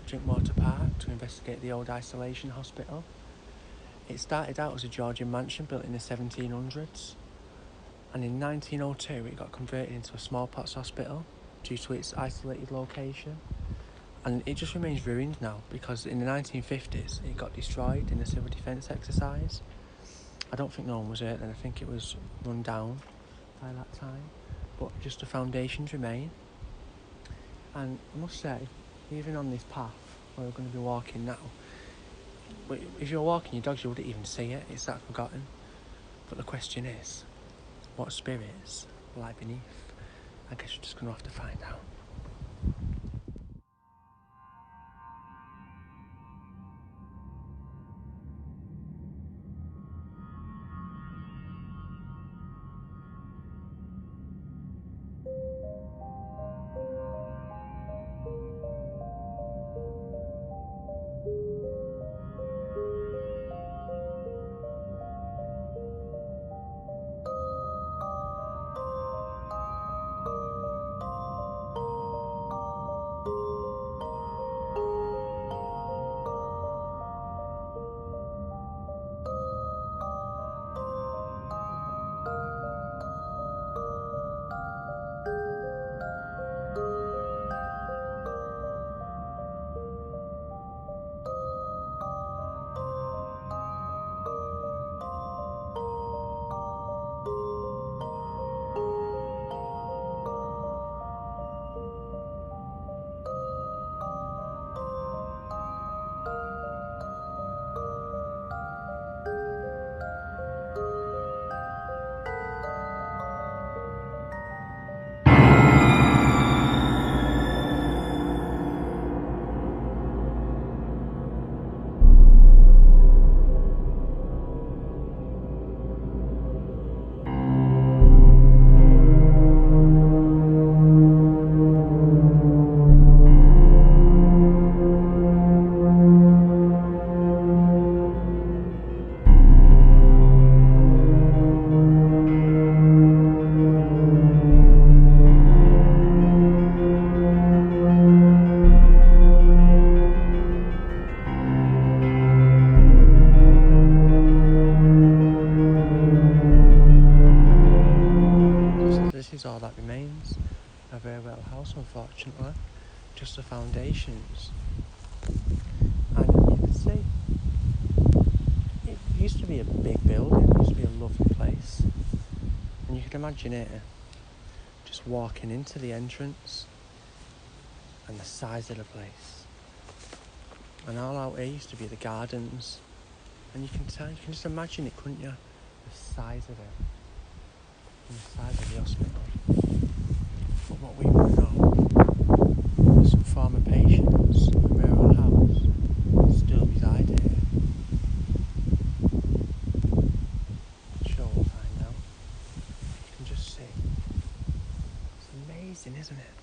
Drinkwater Park to investigate the old isolation hospital. It started out as a Georgian mansion built in the 1700s, and in 1902 it got converted into a smallpox hospital due to its isolated location. And it just remains ruined now because in the 1950s it got destroyed in a civil defence exercise. I don't think no one was hurt then, I think it was run down by that time, but just the foundations remain. And I must say, even on this path where we're going to be walking now, if you're walking your dogs you wouldn't even see it, it's that forgotten. But the question is, what spirits lie beneath? I guess you're just going to have to find out. This is all that remains of Irwell House, unfortunately. Just the foundations. And you can see, it used to be a big building, it used to be a lovely place. And you can imagine it just walking into the entrance and the size of the place. And all out here used to be the gardens. And you can just imagine it, couldn't you? The size of it. And the size of the hospital. But what we want to know is some former patients of Irwell House still reside here. I'm sure we'll find out. You can just see. It's amazing, isn't it?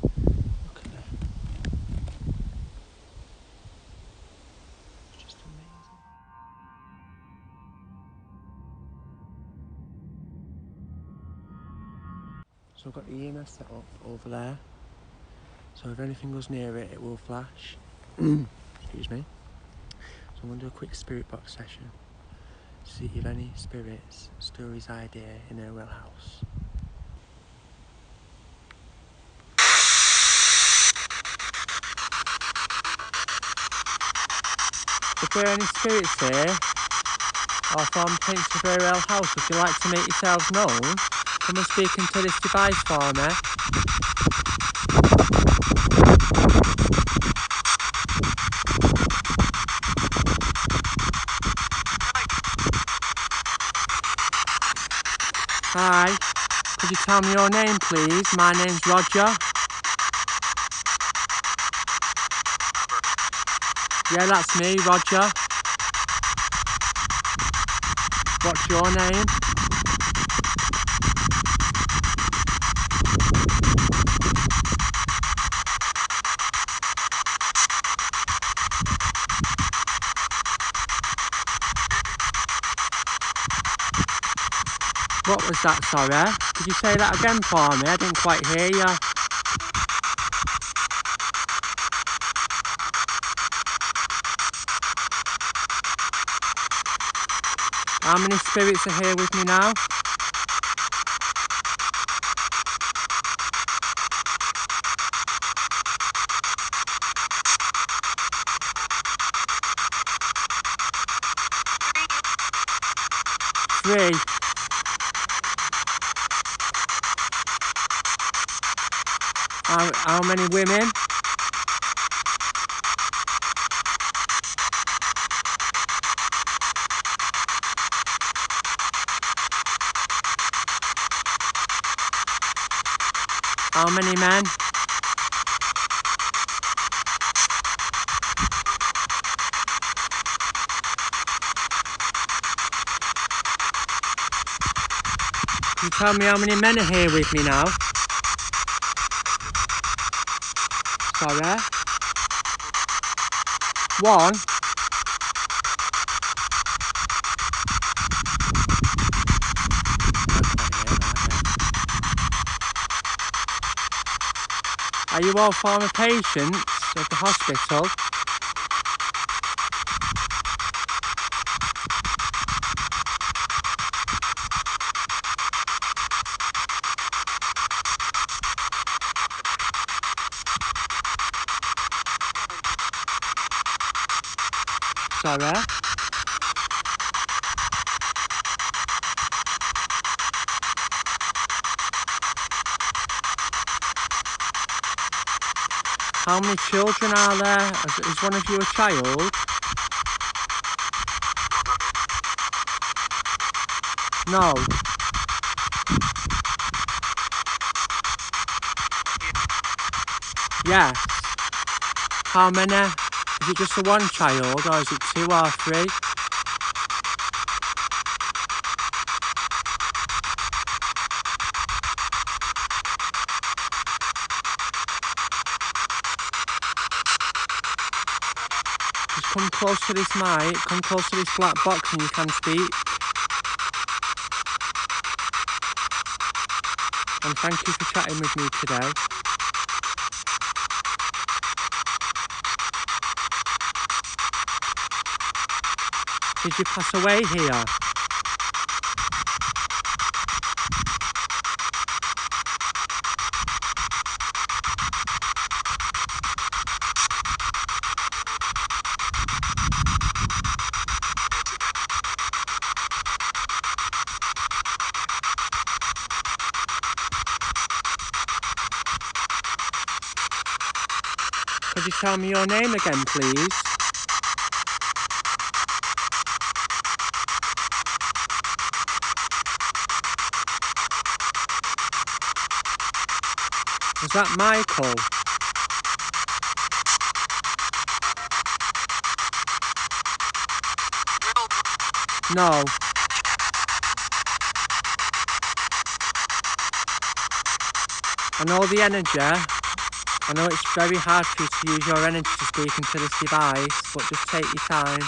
Look at that. It's just amazing. So I've got the EMF set up over there, so if anything goes near it, it will flash. Excuse me. So I'm going to do a quick spirit box session to see if any spirits still reside here in Irwell House. If there are any spirits here, or former patients of Irwell House, would you like to make yourselves known? Come and speak into this device for me. Hi, could you tell me your name please? My name's Roger. Yeah, that's me, Roger. What's your name? What was that, sorry? Could you say that again for me? I didn't quite hear you. How many spirits are here with me now? Three. How many women? How many men? Can you tell me how many men are here with me now? Sorry? One? Are you all former patients of the hospital? Sorry? How many children are there? Is one of you a child? No. Yes. How many? Is it just the one child or is it 2 or 3? Just come close to this mic, come close to this black box and you can speak. And thank you for chatting with me today. Did you pass away here? Could you tell me your name again, please? Was that Michael? No. I know the energy. I know it's very hard for you to use your energy to speak into this device, but just take your time.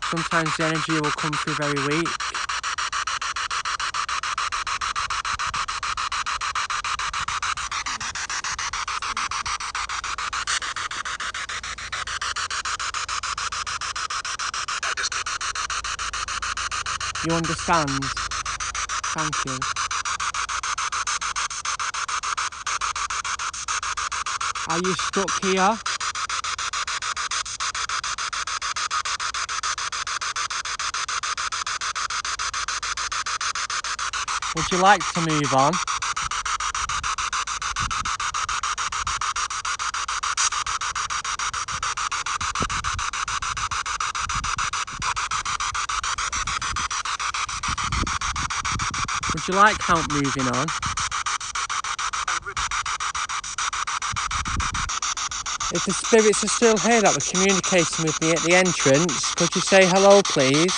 Sometimes the energy will come through very weak. You understand? Thank you. Are you stuck here? Would you like to move on? Would you like help moving on? If the spirits are still here that were communicating with me at the entrance, could you say hello, please?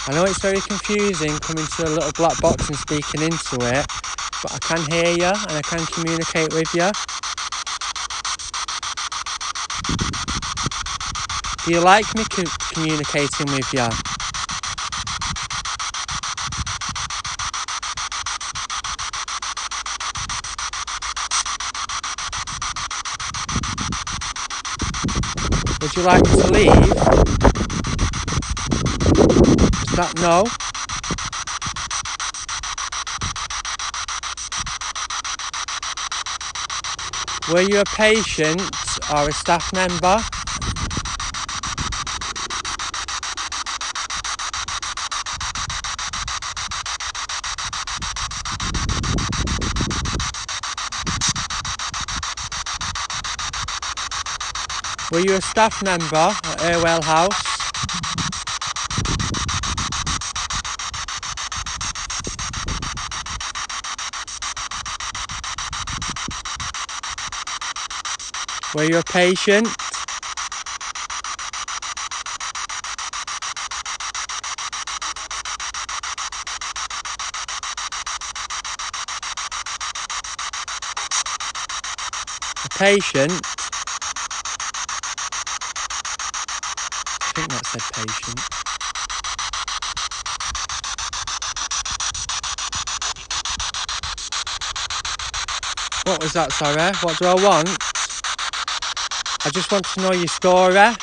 I know it's very confusing coming to a little black box and speaking into it, but I can hear you and I can communicate with you. Do you like me communicating with you? Would you like me to leave? Is that no? Were you a patient or a staff member? Were you a staff member at Irwell House? Were you a patient? A patient? I think that said patient. What was that, sorry? What do I want? I just want to know your story. Hang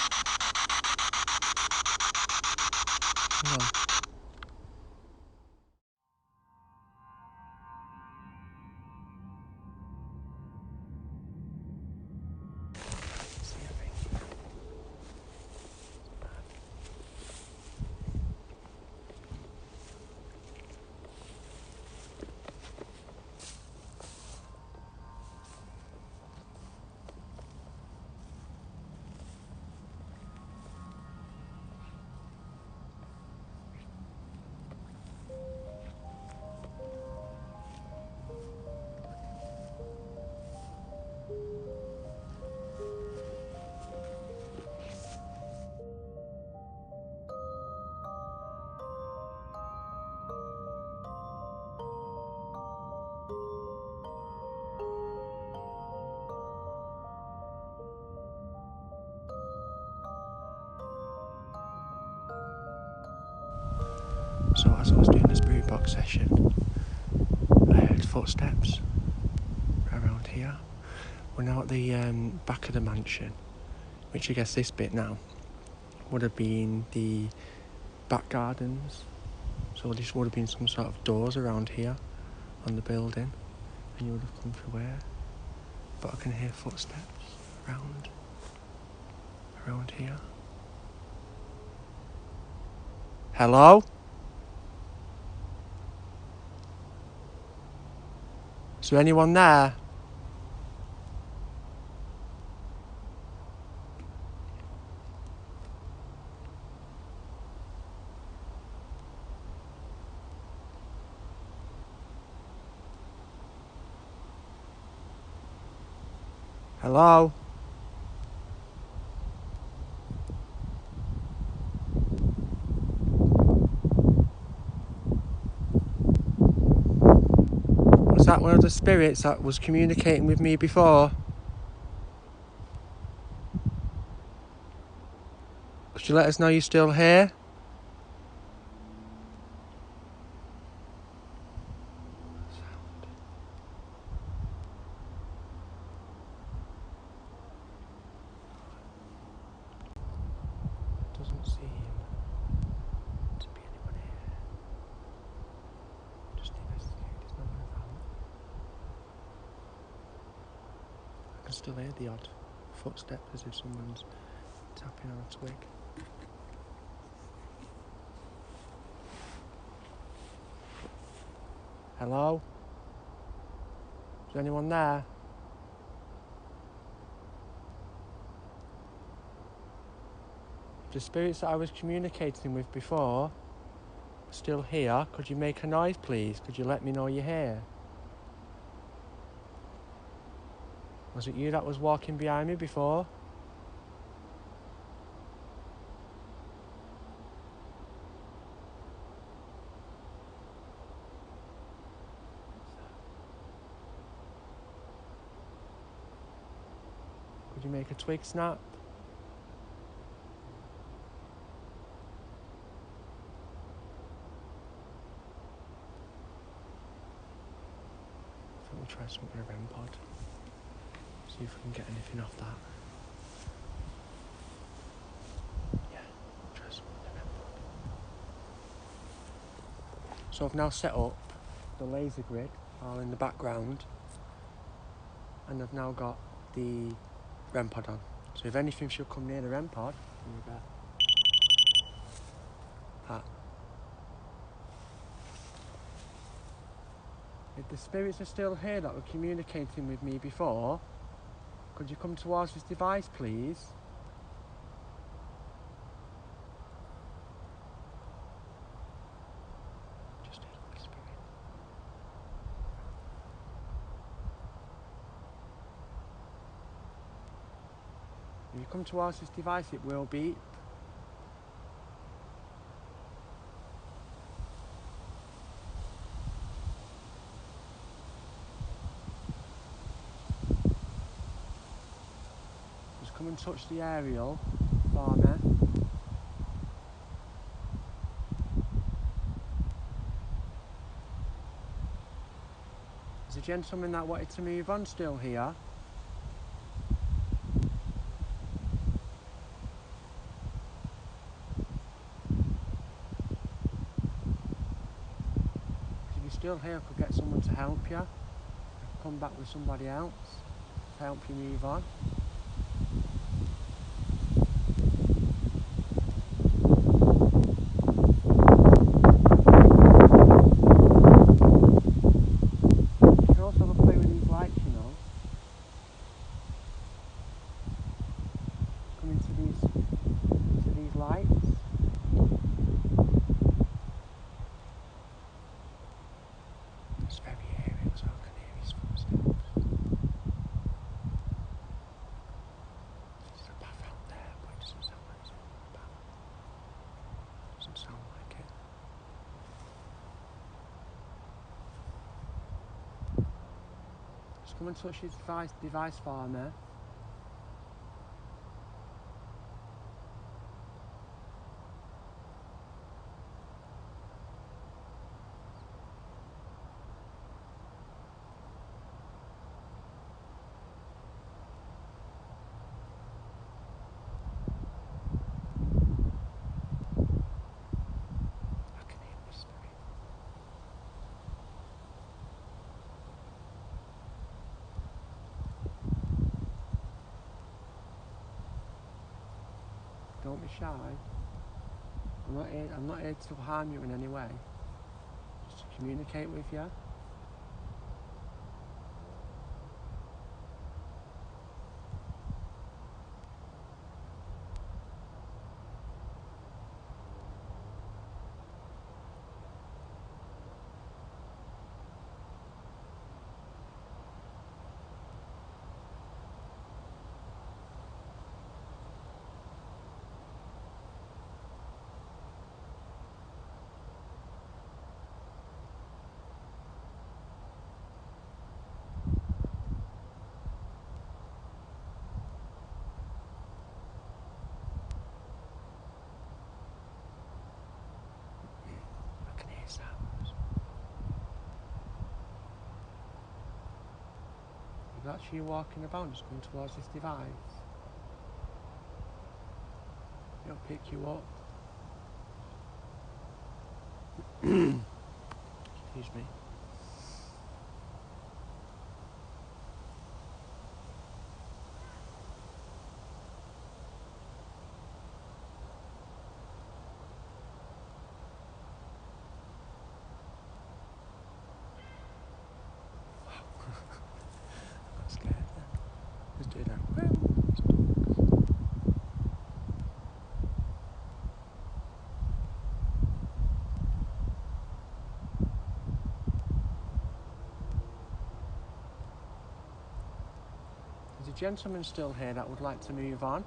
on. So as I was doing the spirit box session, I heard footsteps around here. We're now at the back of the mansion, which I guess this bit now would have been the back gardens. So this would have been some sort of doors around here on the building, and you would have come through here. But I can hear footsteps around here. Hello? Is there anyone there? Hello? Was that one of the spirits that was communicating with me before? Could you let us know you're still here? Doesn't seem to be anyone here. Just investigate, there's no one around. I can still hear the odd footsteps as if someone's tapping on a twig. Hello? Is there anyone there? The spirits that I was communicating with before are still here. Could you make a noise, please? Could you let me know you're here? Was it you that was walking behind me before? Could you make a twig snap? try something with a REM pod. See if we can get anything off that. Yeah, try something with a REM pod. So I've now set up the laser grid all in the background, and I've now got the REM pod on. So if anything should come near the REM pod, you get that. If the spirits are still here that were communicating with me before, could you come towards this device, please? Just hear the whispering. If you come towards this device, it will beep. Come and touch the aerial for me. There's a gentleman that wanted to move on still here. If you're still here, I could get someone to help you. I could come back with somebody else to help you move on. It's very eerie, so I can hear his footsteps. There's a path out there, but it doesn't sound like it's a path. Doesn't sound like it. Just come and touch his device for me. Don't be shy. I'm not here to harm you in any way. Just to communicate with you. If that's you walking about, just come towards this device. It'll pick you up. Excuse me. I'm scared then. Let's do that. There's a gentleman still here that would like to move on.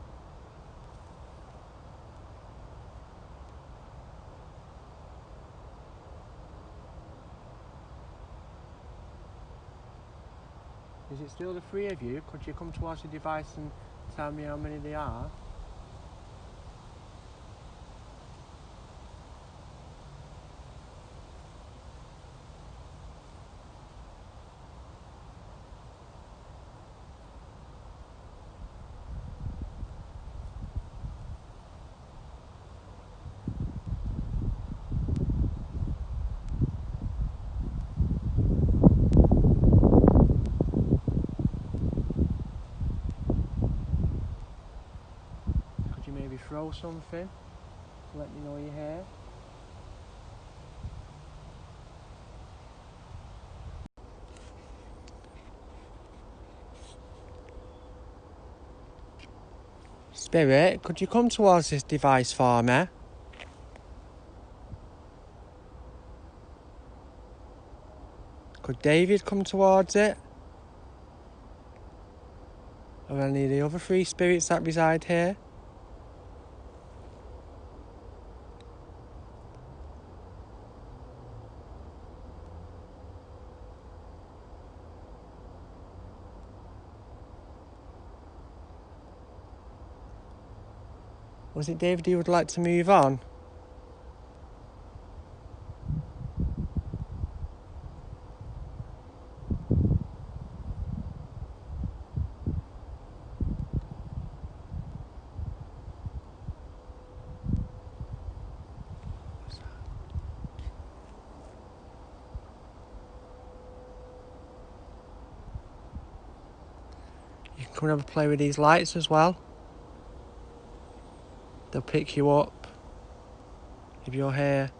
Is it still the three of you? Could you come towards the device and tell me how many they are? throw something to let me know you're here. Spirit, could you come towards this device for me? Could David come towards it? Or any of the other three spirits that reside here? Was it David who would like to move on? You can come and have a play with these lights as well. They'll pick you up if you're here.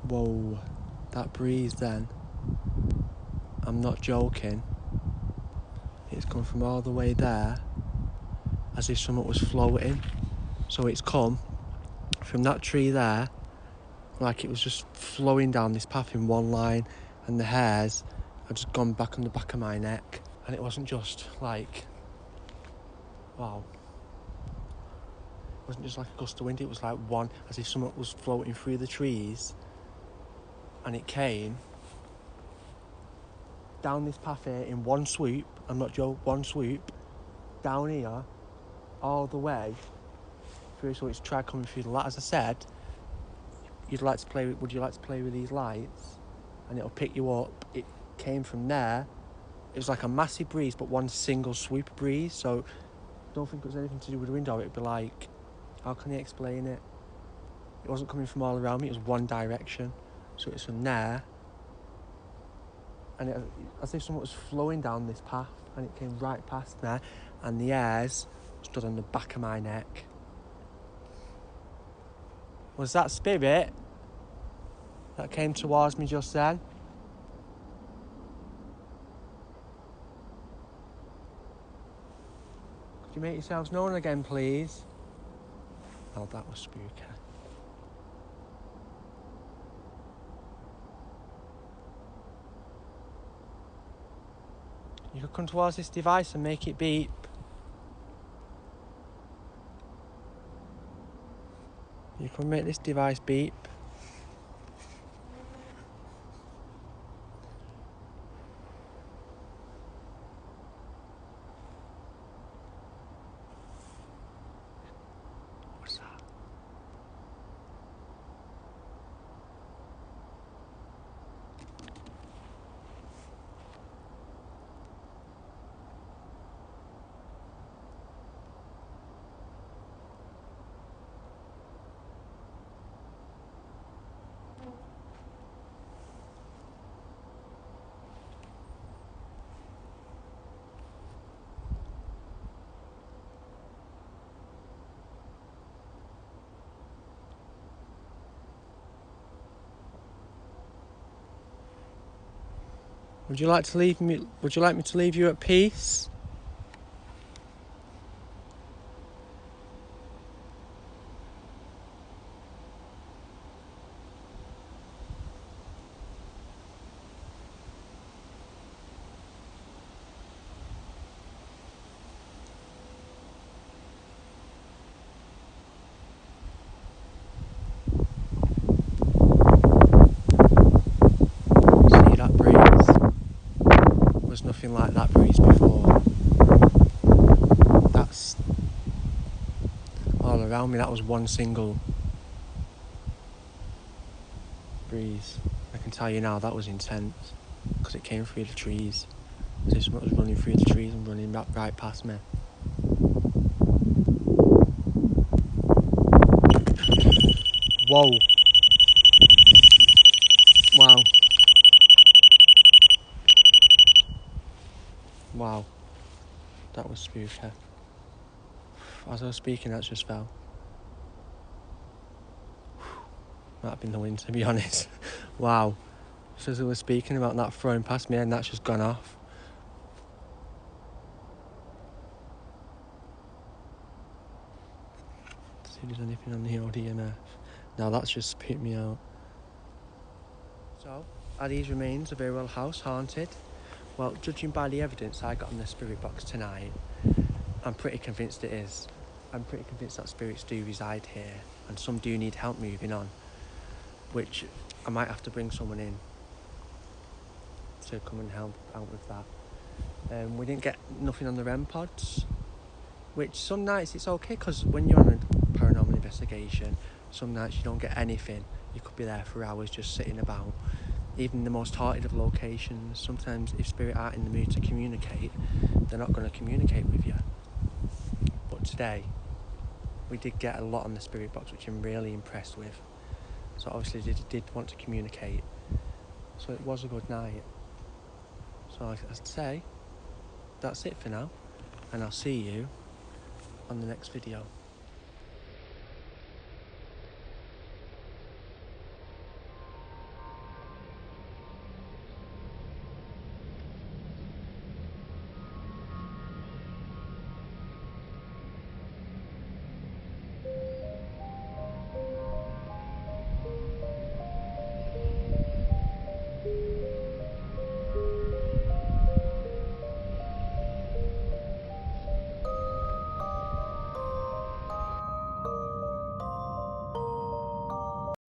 Whoa, that breeze then. I'm not joking. It's come from all the way there, as if something was floating. So it's come from that tree there, like it was just flowing down this path in one line, and the hairs had just gone back on the back of my neck. And it wasn't just like, wow. It wasn't just like a gust of wind, it was like one, as if something was floating through the trees. And it came down this path here in one swoop, I'm not joking, one swoop, down here, all the way through. So it's tried coming through the light. As I said, would you like to play with these lights? And it'll pick you up. It came from there. It was like a massive breeze, but one single swoop breeze. So I don't think it was anything to do with the window. It'd be like, how can you explain it? It wasn't coming from all around me, it was one direction. So it's from there, and it, as if someone was flowing down this path, and it came right past there, and the hairs stood on the back of my neck. Was that spirit that came towards me just then? Could you make yourselves known again, please? Oh, that was spooky. You could come towards this device and make it beep. You can make this device beep. What's that? Would you like me to leave you at peace? See that breeze? Was nothing like that breeze before. That's all around me. That was one single breeze. I can tell you now that was intense because it came through the trees. As if someone was running through the trees and running right past me. Whoa. Wow. Wow. That was spooky. As I was speaking, that just fell. Might have been the wind, to be honest. Wow. Just as I was speaking about that throwing past me, and that's just gone off. See if there's anything on the old EMF. Now that's just spooked me out. So, are these remains of Irwell House haunted? Well, judging by the evidence I got on the spirit box tonight, I'm pretty convinced it is. I'm pretty convinced that spirits do reside here, and some do need help moving on, which I might have to bring someone in to come and help out with that. We didn't get nothing on the REM pods, which some nights it's okay, because when you're on a paranormal investigation, some nights you don't get anything. You could be there for hours just sitting about. Even the most haunted of locations, sometimes if spirit aren't in the mood to communicate, they're not going to communicate with you. But today, we did get a lot on the spirit box, which I'm really impressed with. So obviously they did want to communicate. So it was a good night. So I'd say, that's it for now. And I'll see you on the next video.